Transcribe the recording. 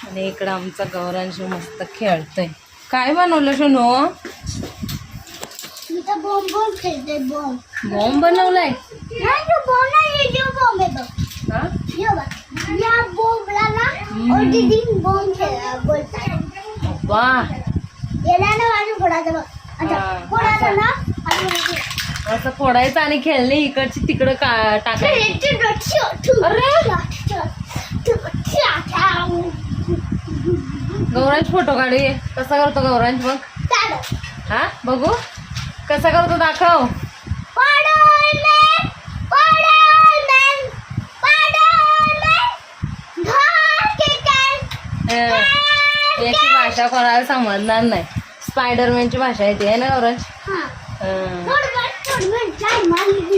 आणि इकडं आमचा गौरांश मस्त खेळतोय. काय बनवलं शोनू? मी तर बॉम्ब खेळते. बॉम्ब बनवलाय? हा? या बॉम्बला ना ऑडिटिंग बॉम्ब बोलतात. वा, याला ना माझ्या फोडायचं बघ. हा, फोडायचं ना असं फोडायचं आणि खेळणे इकडची तिकडं टाकायचं. गौरांश फोटो काढूया. कसा करतो गौरांश बघ? हा, बघू कसा करतो, दाखव. याची भाषा कोणाला समजणार नाही. स्पायडरमॅनची भाषा येते आहे ना गौरांश?